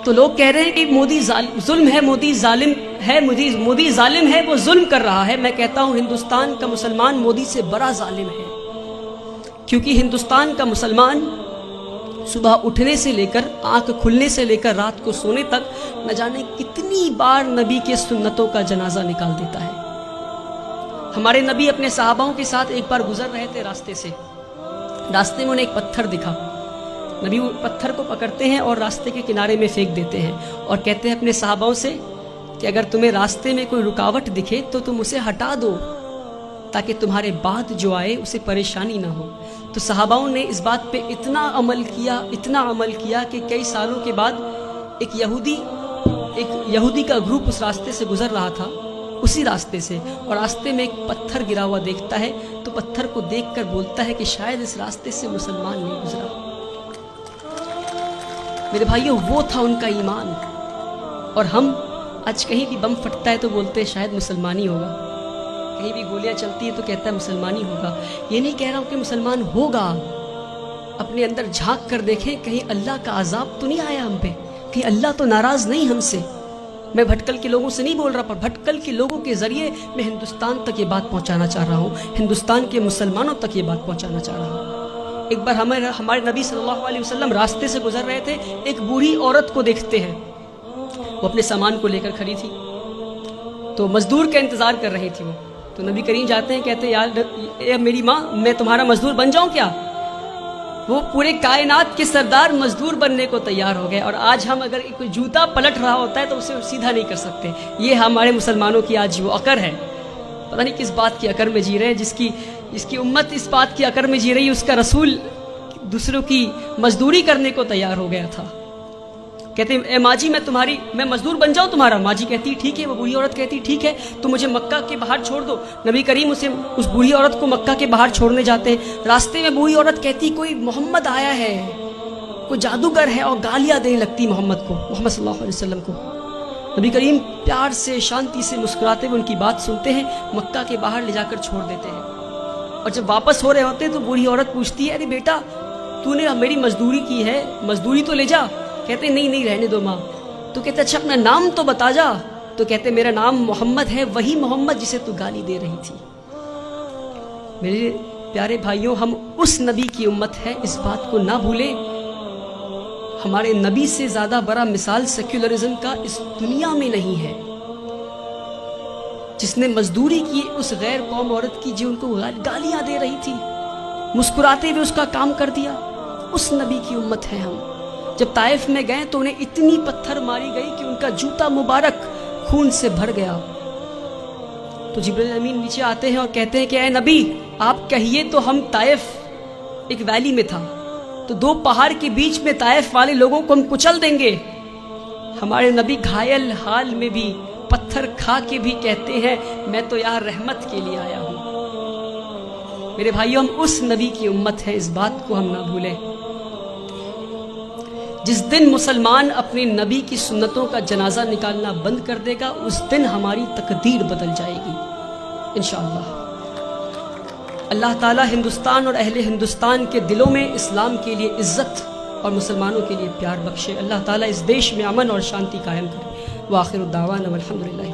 تو لوگ کہہ رہے ہیں کہ مودی ظلم ہے، مودی ظالم ہے، مودی ظالم ہے، وہ ظلم کر رہا ہے۔ میں کہتا ہوں ہندوستان کا مسلمان مودی سے بڑا ظالم ہے، کیونکہ ہندوستان کا مسلمان صبح اٹھنے سے لے کر آنکھ کھلنے سے لے کر رات کو سونے تک نہ جانے کتنی بار نبی کے سنتوں کا جنازہ نکال دیتا ہے۔ ہمارے نبی اپنے صحاباؤں کے ساتھ ایک بار گزر رہے تھے راستے سے، راستے میں انہیں ایک پتھر دکھا، نبی وہ پتھر کو پکڑتے ہیں اور راستے کے کنارے میں پھینک دیتے ہیں اور کہتے ہیں اپنے صحاباؤں سے کہ اگر تمہیں راستے میں کوئی رکاوٹ دکھے تو تم اسے ہٹا دو تاکہ تمہارے بعد جو آئے اسے پریشانی نہ ہو۔ تو صحاباؤں نے اس بات پہ اتنا عمل کیا کہ کئی سالوں کے بعد ایک یہودی کا گروپ اس راستے سے گزر رہا تھا، اسی راستے سے، اور راستے میں ایک پتھر گرا ہوا دیکھتا ہے تو پتھر کو دیکھ کر بولتا ہے کہ شاید اس راستے سے مسلمان نہیں گزرا۔ میرے بھائیوں، وہ تھا ان کا ایمان۔ اور ہم آج کہیں بھی بم پھٹتا ہے تو بولتے ہیں شاید مسلمانی ہوگا، کہیں بھی گولیاں چلتی ہے تو کہتا ہے مسلمانی ہوگا۔ یہ نہیں کہہ رہا ہوں کہ مسلمان ہوگا، اپنے اندر جھانک کر دیکھیں کہیں اللہ کا عذاب تو نہیں آیا ہم پہ، کہیں اللہ تو ناراض نہیں ہم سے۔ میں بھٹکل کے لوگوں سے نہیں بول رہا، پر بھٹکل کے لوگوں کے ذریعے میں ہندوستان تک یہ بات پہنچانا چاہ رہا ہوں، ہندوستان کے مسلمانوں تک یہ بات پہنچانا چاہ رہا ہوں۔ ایک بار ہمارے نبی صلی اللہ علیہ وسلم راستے سے گزر رہے تھے، ایک بوڑھی عورت کو دیکھتے ہیں، وہ اپنے سامان کو لے کر کھڑی تھی، تو مزدور کا انتظار کر رہی تھی وہ۔ تو نبی کریم جاتے ہیں، کہتے ہیں یار اے میری ماں، میں تمہارا مزدور بن جاؤں کیا؟ وہ پورے کائنات کے سردار مزدور بننے کو تیار ہو گئے، اور آج ہم اگر کوئی جوتا پلٹ رہا ہوتا ہے تو اسے سیدھا نہیں کر سکتے۔ یہ ہمارے مسلمانوں کی آج وہ عقر ہے، پتہ نہیں کس بات کی عقر میں جی رہے ہیں، جس کی امت اس بات کی عقر میں جی رہی ہے، اس کا رسول دوسروں کی مزدوری کرنے کو تیار ہو گیا تھا۔ کہتے ہیں اے ماں جی میں مزدور بن جاؤں تمہارا؟ ماں جی کہتی ٹھیک ہے، وہ بوڑھی عورت کہتی ٹھیک ہے، تو مجھے مکہ کے باہر چھوڑ دو۔ نبی کریم اس بوڑھی عورت کو مکہ کے باہر چھوڑنے جاتے ہیں، راستے میں بوڑھی عورت کہتی کوئی محمد آیا ہے، کوئی جادوگر ہے، اور گالیاں دینے لگتی محمد صلی اللہ علیہ وسلم کو۔ نبی کریم پیار سے شانتی سے مسکراتے ہوئے ان کی بات سنتے ہیں، مکہ کے باہر لے جا کر چھوڑ دیتے ہیں۔ اور جب واپس ہو رہے ہوتے ہیں تو بوڑھی عورت پوچھتی ہے ارے بیٹا تو نے میری مزدوری کی ہے، مزدوری تو لے جا۔ کہتے نہیں رہنے دو ماں۔ تو کہتے اچھا اپنا نام تو بتا جا۔ تو کہتے میرا نام محمد ہے، وہی محمد جسے تو گالی دے رہی تھی۔ میرے پیارے بھائیوں، ہم اس نبی کی امت ہے، اس بات کو نہ بھولیں۔ ہمارے نبی سے زیادہ بڑا مثال سیکولرزم کا اس دنیا میں نہیں ہے، جس نے مزدوری کی اس غیر قوم عورت کی جو ان کو گالیاں دے رہی تھی، مسکراتے ہوئے اس کا کام کر دیا۔ اس نبی کی امت ہے ہم۔ جب طائف میں گئے تو انہیں اتنی پتھر ماری گئی کہ ان کا جوتا مبارک خون سے بھر گیا۔ تو جبرائیل امین نیچے آتے ہیں اور کہتے ہیں کہ اے نبی آپ کہیے تو ہم طائف ایک ویلی میں تھا، تو دو پہاڑ کے بیچ میں طائف والے لوگوں کو ہم کچل دیں گے۔ ہمارے نبی گھائل حال میں بھی پتھر کھا کے بھی کہتے ہیں میں تو یہاں رحمت کے لیے آیا ہوں۔ میرے بھائیوں، ہم اس نبی کی امت ہے، اس بات کو ہم نہ بھولیں۔ جس دن مسلمان اپنے نبی کی سنتوں کا جنازہ نکالنا بند کر دے گا، اس دن ہماری تقدیر بدل جائے گی انشاءاللہ۔ اللہ تعالی ہندوستان اور اہل ہندوستان کے دلوں میں اسلام کے لیے عزت اور مسلمانوں کے لیے پیار بخشے۔ اللہ تعالی اس دیش میں امن اور شانتی قائم کرے۔ وآخر الدعوانا والحمدللہ۔